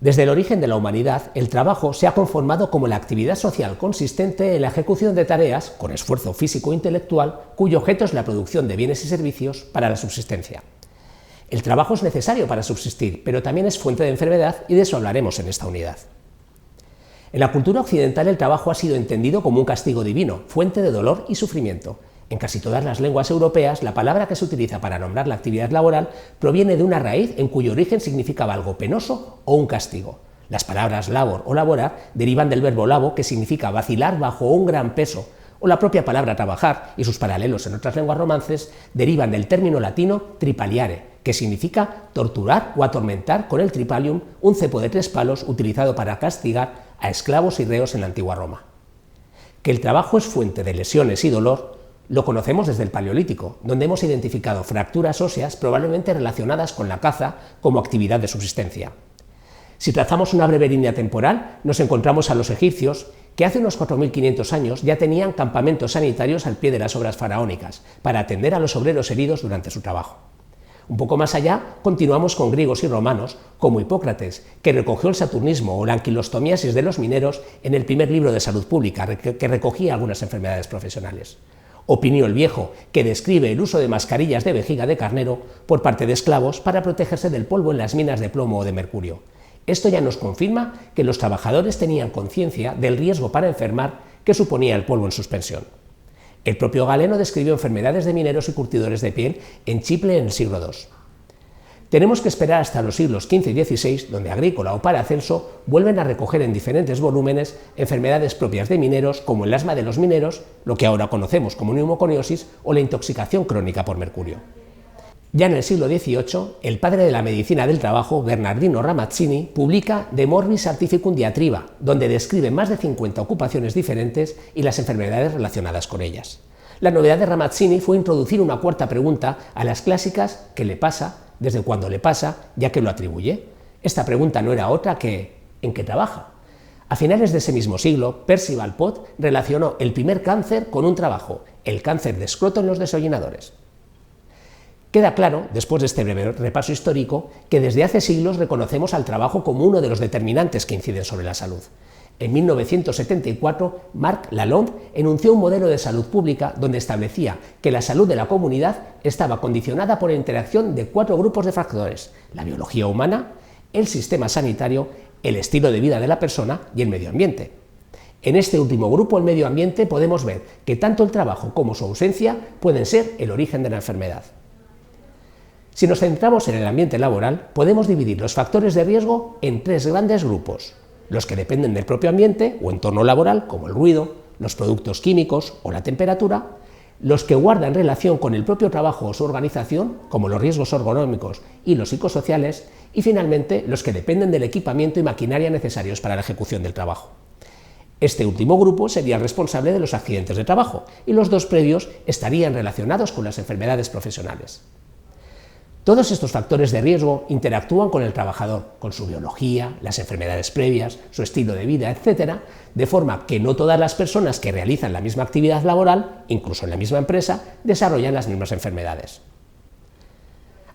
Desde el origen de la humanidad, el trabajo se ha conformado como la actividad social consistente en la ejecución de tareas, con esfuerzo físico e intelectual, cuyo objeto es la producción de bienes y servicios para la subsistencia. El trabajo es necesario para subsistir, pero también es fuente de enfermedad y de eso hablaremos en esta unidad. En la cultura occidental el trabajo ha sido entendido como un castigo divino, fuente de dolor y sufrimiento. En casi todas las lenguas europeas, la palabra que se utiliza para nombrar la actividad laboral proviene de una raíz en cuyo origen significaba algo penoso o un castigo. Las palabras labor o laborar derivan del verbo labo, que significa vacilar bajo un gran peso, o la propia palabra trabajar y sus paralelos en otras lenguas romances derivan del término latino tripaliare, que significa torturar o atormentar con el tripalium, un cepo de 3 palos utilizado para castigar a esclavos y reos en la antigua Roma. Que el trabajo es fuente de lesiones y dolor lo conocemos desde el Paleolítico, donde hemos identificado fracturas óseas probablemente relacionadas con la caza como actividad de subsistencia. Si trazamos una breve línea temporal, nos encontramos a los egipcios, que hace unos 4.500 años ya tenían campamentos sanitarios al pie de las obras faraónicas para atender a los obreros heridos durante su trabajo. Un poco más allá, continuamos con griegos y romanos, como Hipócrates, que recogió el saturnismo o la anquilostomiasis de los mineros en el primer libro de salud pública, que recogía algunas enfermedades profesionales. O Plinio el Viejo, que describe el uso de mascarillas de vejiga de carnero por parte de esclavos para protegerse del polvo en las minas de plomo o de mercurio. Esto ya nos confirma que los trabajadores tenían conciencia del riesgo para enfermar que suponía el polvo en suspensión. El propio Galeno describió enfermedades de mineros y curtidores de piel en Chipre en el siglo II. Tenemos que esperar hasta los siglos XV y XVI, donde Agrícola o Paracelso vuelven a recoger en diferentes volúmenes enfermedades propias de mineros, como el asma de los mineros, lo que ahora conocemos como neumoconiosis, o la intoxicación crónica por mercurio. Ya en el siglo XVIII, el padre de la medicina del trabajo, Bernardino Ramazzini, publica De Morbis Artificum Diatriba, donde describe más de 50 ocupaciones diferentes y las enfermedades relacionadas con ellas. La novedad de Ramazzini fue introducir una cuarta pregunta a las clásicas ¿qué le pasa?, desde cuándo le pasa, ya que lo atribuye. Esta pregunta no era otra que ¿en qué trabaja? A finales de ese mismo siglo, Percival Pott relacionó el primer cáncer con un trabajo, el cáncer de escroto en los desollinadores. Queda claro, después de este breve repaso histórico, que desde hace siglos reconocemos al trabajo como uno de los determinantes que inciden sobre la salud. En 1974, Marc Lalonde enunció un modelo de salud pública donde establecía que la salud de la comunidad estaba condicionada por la interacción de 4 grupos de factores: la biología humana, el sistema sanitario, el estilo de vida de la persona y el medio ambiente. En este último grupo, el medio ambiente, podemos ver que tanto el trabajo como su ausencia pueden ser el origen de la enfermedad. Si nos centramos en el ambiente laboral, podemos dividir los factores de riesgo en 3 grandes grupos: los que dependen del propio ambiente o entorno laboral, como el ruido, los productos químicos o la temperatura; los que guardan relación con el propio trabajo o su organización, como los riesgos ergonómicos y los psicosociales; y finalmente los que dependen del equipamiento y maquinaria necesarios para la ejecución del trabajo. Este último grupo sería el responsable de los accidentes de trabajo y los 2 previos estarían relacionados con las enfermedades profesionales. Todos estos factores de riesgo interactúan con el trabajador, con su biología, las enfermedades previas, su estilo de vida, etc., de forma que no todas las personas que realizan la misma actividad laboral, incluso en la misma empresa, desarrollan las mismas enfermedades.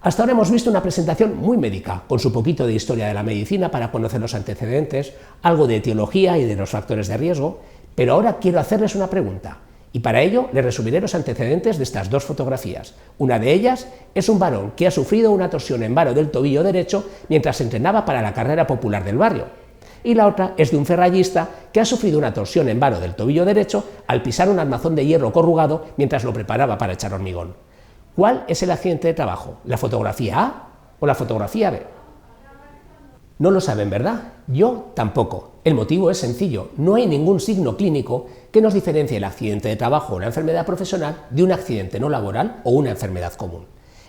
Hasta ahora hemos visto una presentación muy médica, con su poquito de historia de la medicina para conocer los antecedentes, algo de etiología y de los factores de riesgo, pero ahora quiero hacerles una pregunta. Y para ello les resumiré los antecedentes de estas 2 fotografías. Una de ellas es un varón que ha sufrido una torsión en varo del tobillo derecho mientras se entrenaba para la carrera popular del barrio. Y la otra es de un ferrallista que ha sufrido una torsión en varo del tobillo derecho al pisar un armazón de hierro corrugado mientras lo preparaba para echar hormigón. ¿Cuál es el accidente de trabajo? ¿La fotografía A o la fotografía B? No lo saben, ¿verdad? Yo tampoco. El motivo es sencillo: no hay ningún signo clínico que nos diferencie el accidente de trabajo o la enfermedad profesional de un accidente no laboral o una enfermedad común.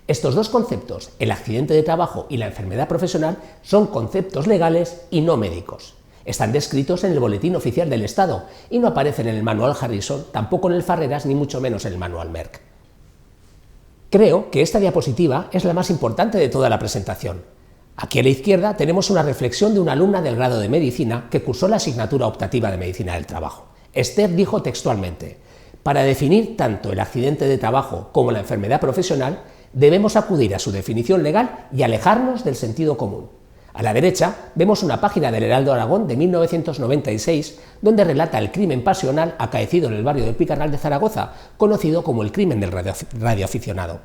Estos 2 conceptos, el accidente de trabajo y la enfermedad profesional, son conceptos legales y no médicos. Están descritos en el Boletín Oficial del Estado y no aparecen en el Manual Harrison, tampoco en el Farreras, ni mucho menos en el Manual Merck. Creo que esta diapositiva es la más importante de toda la presentación. Aquí a la izquierda tenemos una reflexión de una alumna del grado de Medicina que cursó la asignatura optativa de Medicina del Trabajo. Esther dijo textualmente: para definir tanto el accidente de trabajo como la enfermedad profesional, debemos acudir a su definición legal y alejarnos del sentido común. A la derecha vemos una página del Heraldo Aragón de 1996 donde relata el crimen pasional acaecido en el barrio del Picarral de Zaragoza, conocido como el crimen del radioaficionado.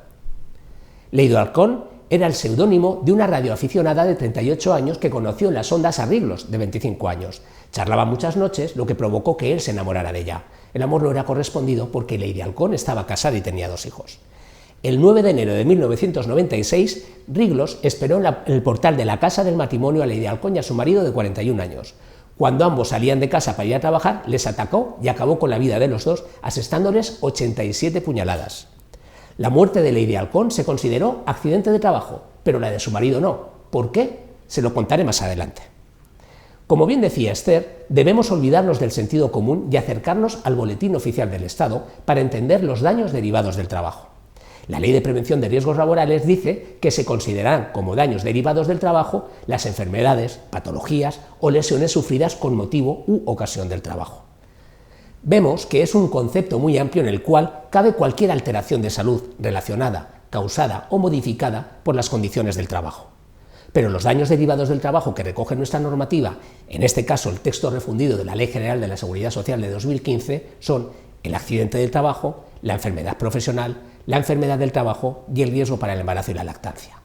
Leido Halcón era el seudónimo de una radioaficionada de 38 años que conoció en las ondas a Riglos, de 25 años. Charlaba muchas noches, lo que provocó que él se enamorara de ella. El amor no era correspondido porque Lady Halcón estaba casada y tenía 2 hijos. El 9 de enero de 1996, Riglos esperó en el portal de la casa del matrimonio a Lady Halcón y a su marido de 41 años. Cuando ambos salían de casa para ir a trabajar, les atacó y acabó con la vida de los dos, asestándoles 87 puñaladas. La muerte de Lady Halcón se consideró accidente de trabajo, pero la de su marido no. ¿Por qué? Se lo contaré más adelante. Como bien decía Esther, debemos olvidarnos del sentido común y acercarnos al Boletín Oficial del Estado para entender los daños derivados del trabajo. La Ley de Prevención de Riesgos Laborales dice que se considerarán como daños derivados del trabajo las enfermedades, patologías o lesiones sufridas con motivo u ocasión del trabajo. Vemos que es un concepto muy amplio en el cual cabe cualquier alteración de salud relacionada, causada o modificada por las condiciones del trabajo. Pero los daños derivados del trabajo que recoge nuestra normativa, en este caso el texto refundido de la Ley General de la Seguridad Social de 2015, son el accidente del trabajo, la enfermedad profesional, la enfermedad del trabajo y el riesgo para el embarazo y la lactancia.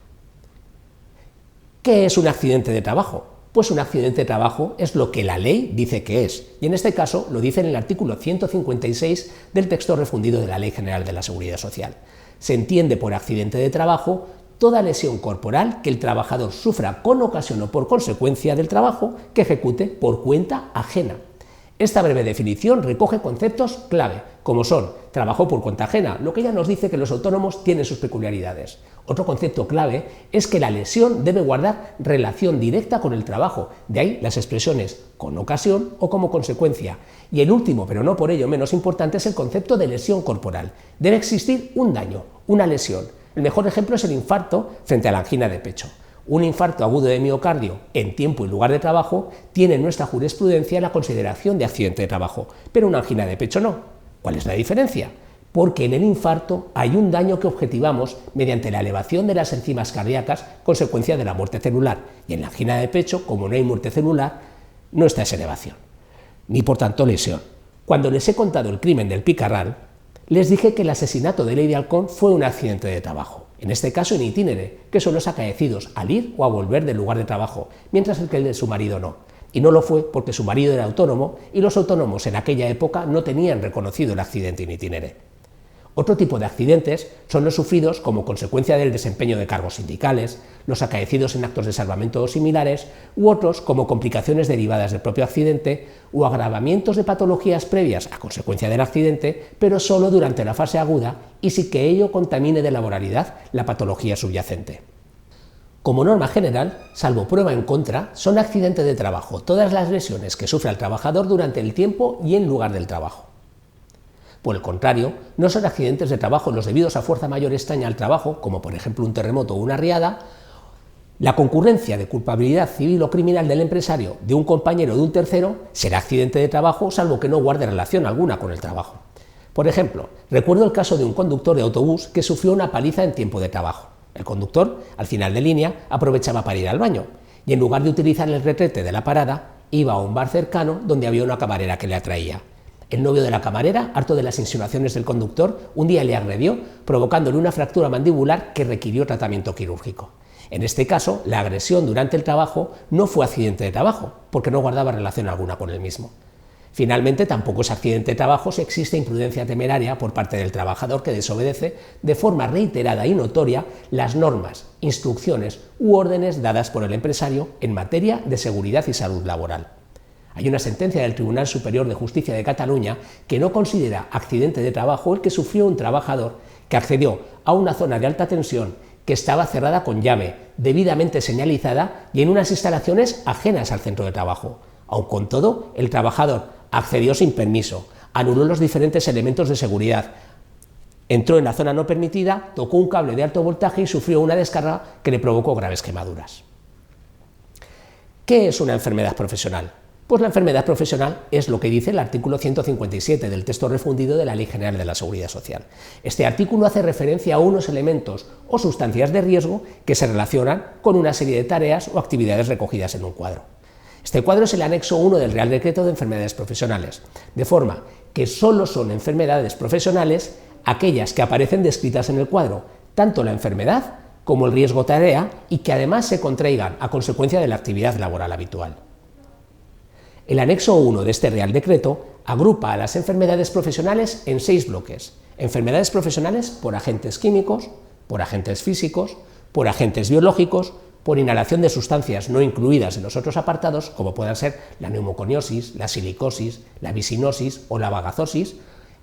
¿Qué es un accidente de trabajo? Pues un accidente de trabajo es lo que la ley dice que es, y en este caso lo dice en el artículo 156 del texto refundido de la Ley General de la Seguridad Social. Se entiende por accidente de trabajo toda lesión corporal que el trabajador sufra con ocasión o por consecuencia del trabajo que ejecute por cuenta ajena. Esta breve definición recoge conceptos clave, como son trabajo por cuenta ajena, lo que ya nos dice que los autónomos tienen sus peculiaridades. Otro concepto clave es que la lesión debe guardar relación directa con el trabajo, de ahí las expresiones con ocasión o como consecuencia. Y el último, pero no por ello menos importante, es el concepto de lesión corporal. Debe existir un daño, una lesión. El mejor ejemplo es el infarto frente a la angina de pecho. Un infarto agudo de miocardio en tiempo y lugar de trabajo tiene en nuestra jurisprudencia la consideración de accidente de trabajo, pero una angina de pecho no. ¿Cuál es la diferencia? Porque en el infarto hay un daño que objetivamos mediante la elevación de las enzimas cardíacas consecuencia de la muerte celular, y en la angina de pecho, como no hay muerte celular, no está esa elevación, ni por tanto lesión. Cuando les he contado el crimen del Picarral, les dije que el asesinato de Lady Halcón fue un accidente de trabajo. En este caso en itinere, que son los acaecidos al ir o a volver del lugar de trabajo, mientras que el de su marido no. Y no lo fue porque su marido era autónomo y los autónomos en aquella época no tenían reconocido el accidente in itinere. Otro tipo de accidentes son los sufridos como consecuencia del desempeño de cargos sindicales, los acaecidos en actos de salvamento o similares, u otros como complicaciones derivadas del propio accidente o agravamientos de patologías previas a consecuencia del accidente, pero solo durante la fase aguda y sin que ello contamine de laboralidad la patología subyacente. Como norma general, salvo prueba en contra, son accidentes de trabajo todas las lesiones que sufre el trabajador durante el tiempo y en lugar del trabajo. Por el contrario, no son accidentes de trabajo los debidos a fuerza mayor extraña al trabajo, como por ejemplo un terremoto o una riada, la concurrencia de culpabilidad civil o criminal del empresario, de un compañero o de un tercero, será accidente de trabajo salvo que no guarde relación alguna con el trabajo. Por ejemplo, recuerdo el caso de un conductor de autobús que sufrió una paliza en tiempo de trabajo. El conductor, al final de línea, aprovechaba para ir al baño y en lugar de utilizar el retrete de la parada, iba a un bar cercano donde había una camarera que le atraía. El novio de la camarera, harto de las insinuaciones del conductor, un día le agredió, provocándole una fractura mandibular que requirió tratamiento quirúrgico. En este caso, la agresión durante el trabajo no fue accidente de trabajo, porque no guardaba relación alguna con el mismo. Finalmente, tampoco es accidente de trabajo si existe imprudencia temeraria por parte del trabajador que desobedece de forma reiterada y notoria las normas, instrucciones u órdenes dadas por el empresario en materia de seguridad y salud laboral. Hay una sentencia del Tribunal Superior de Justicia de Cataluña que no considera accidente de trabajo el que sufrió un trabajador que accedió a una zona de alta tensión que estaba cerrada con llave, debidamente señalizada y en unas instalaciones ajenas al centro de trabajo. Aun con todo, el trabajador accedió sin permiso, anuló los diferentes elementos de seguridad, entró en la zona no permitida, tocó un cable de alto voltaje y sufrió una descarga que le provocó graves quemaduras. ¿Qué es una enfermedad profesional? Pues la enfermedad profesional es lo que dice el artículo 157 del texto refundido de la Ley General de la Seguridad Social. Este artículo hace referencia a unos elementos o sustancias de riesgo que se relacionan con una serie de tareas o actividades recogidas en un cuadro. Este cuadro es el anexo 1 del Real Decreto de Enfermedades Profesionales, de forma que solo son enfermedades profesionales aquellas que aparecen descritas en el cuadro, tanto la enfermedad como el riesgo tarea, y que además se contraigan a consecuencia de la actividad laboral habitual. El anexo 1 de este Real Decreto agrupa a las enfermedades profesionales en 6 bloques: enfermedades profesionales por agentes químicos, por agentes físicos, por agentes biológicos, por inhalación de sustancias no incluidas en los otros apartados, como puedan ser la neumoconiosis, la silicosis, la visinosis o la bagazosis,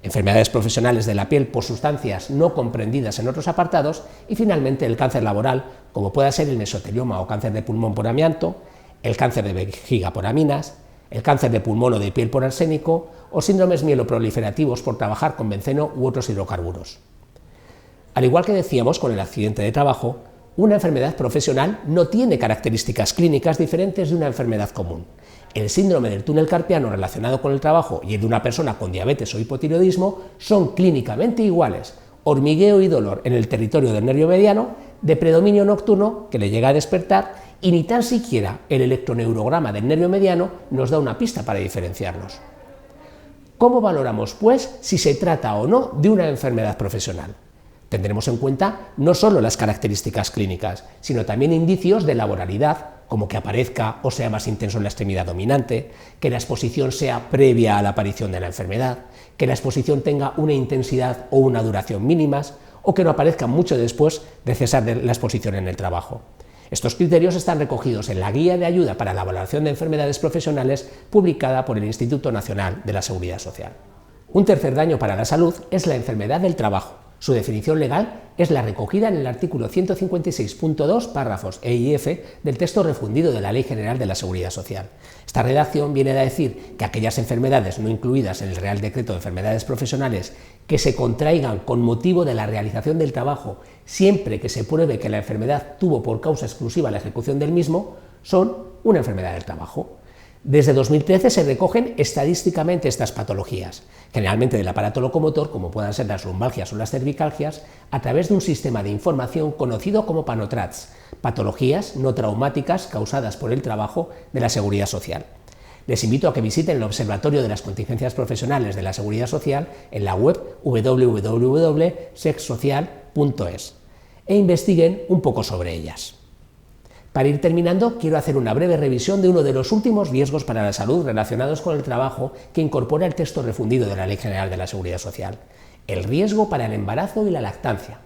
enfermedades profesionales de la piel por sustancias no comprendidas en otros apartados, y finalmente el cáncer laboral, como pueda ser el mesotelioma o cáncer de pulmón por amianto, el cáncer de vejiga por aminas, el cáncer de pulmón o de piel por arsénico, o síndromes mieloproliferativos por trabajar con benceno u otros hidrocarburos. Al igual que decíamos con el accidente de trabajo, una enfermedad profesional no tiene características clínicas diferentes de una enfermedad común. El síndrome del túnel carpiano relacionado con el trabajo y el de una persona con diabetes o hipotiroidismo son clínicamente iguales: hormigueo y dolor en el territorio del nervio mediano, de predominio nocturno que le llega a despertar, y ni tan siquiera el electroneurograma del nervio mediano nos da una pista para diferenciarlos. ¿Cómo valoramos, pues, si se trata o no de una enfermedad profesional? Tendremos en cuenta no solo las características clínicas, sino también indicios de laboralidad, como que aparezca o sea más intenso en la extremidad dominante, que la exposición sea previa a la aparición de la enfermedad, que la exposición tenga una intensidad o una duración mínimas, o que no aparezca mucho después de cesar la exposición en el trabajo. Estos criterios están recogidos en la Guía de Ayuda para la Valoración de Enfermedades Profesionales, publicada por el Instituto Nacional de la Seguridad Social. Un tercer daño para la salud es la enfermedad del trabajo. Su definición legal es la recogida en el artículo 156.2, párrafos E y F del texto refundido de la Ley General de la Seguridad Social. Esta redacción viene a decir que aquellas enfermedades no incluidas en el Real Decreto de Enfermedades Profesionales que se contraigan con motivo de la realización del trabajo, siempre que se pruebe que la enfermedad tuvo por causa exclusiva la ejecución del mismo, son una enfermedad del trabajo. Desde 2013 se recogen estadísticamente estas patologías, generalmente del aparato locomotor, como puedan ser las lumbalgias o las cervicalgias, a través de un sistema de información conocido como PANOTRATS, patologías no traumáticas causadas por el trabajo de la Seguridad Social. Les invito a que visiten el Observatorio de las Contingencias Profesionales de la Seguridad Social en la web www.sexsocial.es e investiguen un poco sobre ellas. Para ir terminando, quiero hacer una breve revisión de uno de los últimos riesgos para la salud relacionados con el trabajo que incorpora el texto refundido de la Ley General de la Seguridad Social: el riesgo para el embarazo y la lactancia.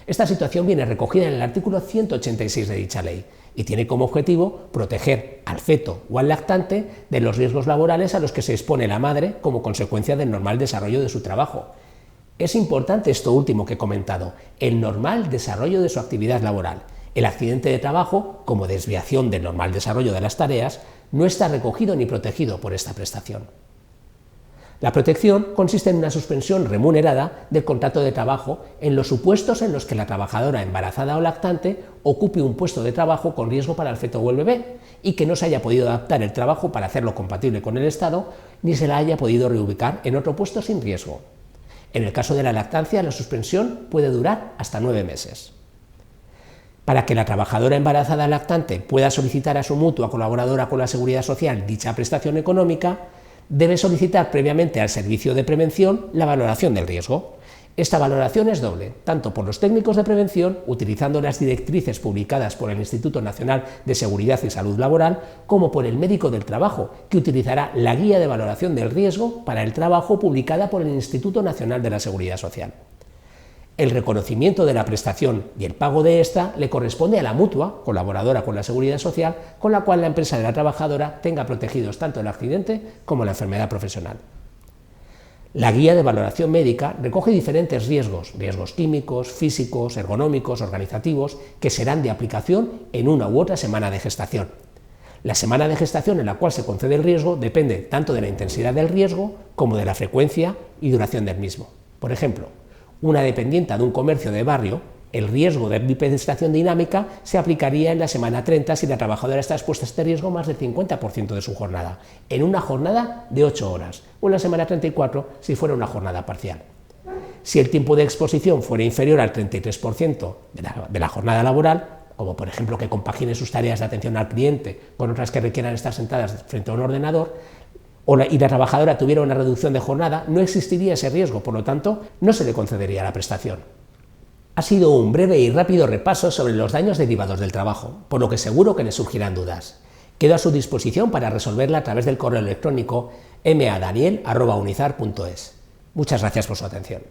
Esta situación viene recogida en el artículo 186 de dicha ley y tiene como objetivo proteger al feto o al lactante de los riesgos laborales a los que se expone la madre como consecuencia del normal desarrollo de su trabajo. Es importante esto último que he comentado, el normal desarrollo de su actividad laboral. El accidente de trabajo, como desviación del normal desarrollo de las tareas, no está recogido ni protegido por esta prestación. La protección consiste en una suspensión remunerada del contrato de trabajo en los supuestos en los que la trabajadora embarazada o lactante ocupe un puesto de trabajo con riesgo para el feto o el bebé y que no se haya podido adaptar el trabajo para hacerlo compatible con el Estado, ni se la haya podido reubicar en otro puesto sin riesgo. En el caso de la lactancia, la suspensión puede durar hasta 9 meses. Para que la trabajadora embarazada lactante pueda solicitar a su mutua colaboradora con la Seguridad Social dicha prestación económica, debe solicitar previamente al Servicio de Prevención la valoración del riesgo. Esta valoración es doble, tanto por los técnicos de prevención, utilizando las directrices publicadas por el Instituto Nacional de Seguridad y Salud Laboral, como por el médico del trabajo, que utilizará la Guía de Valoración del Riesgo para el Trabajo publicada por el Instituto Nacional de la Seguridad Social. El reconocimiento de la prestación y el pago de esta le corresponde a la mutua, colaboradora con la Seguridad Social, con la cual la empresa de la trabajadora tenga protegidos tanto el accidente como la enfermedad profesional. La Guía de Valoración Médica recoge diferentes riesgos químicos, físicos, ergonómicos, organizativos, que serán de aplicación en una u otra semana de gestación. La semana de gestación en la cual se concede el riesgo depende tanto de la intensidad del riesgo como de la frecuencia y duración del mismo. Por ejemplo, una dependienta de un comercio de barrio El riesgo de bipedestación dinámica se aplicaría en la semana 30 si la trabajadora está expuesta a este riesgo más del 50% de su jornada, en una jornada de 8 horas, o en la semana 34 si fuera una jornada parcial. Si el tiempo de exposición fuera inferior al 33% de la jornada laboral, como por ejemplo que compagine sus tareas de atención al cliente con otras que requieran estar sentadas frente a un ordenador, y la trabajadora tuviera una reducción de jornada, no existiría ese riesgo, por lo tanto, no se le concedería la prestación. Ha sido un breve y rápido repaso sobre los daños derivados del trabajo, por lo que seguro que le surgirán dudas. Quedo a su disposición para resolverla a través del correo electrónico madaniel@unizar.es. Muchas gracias por su atención.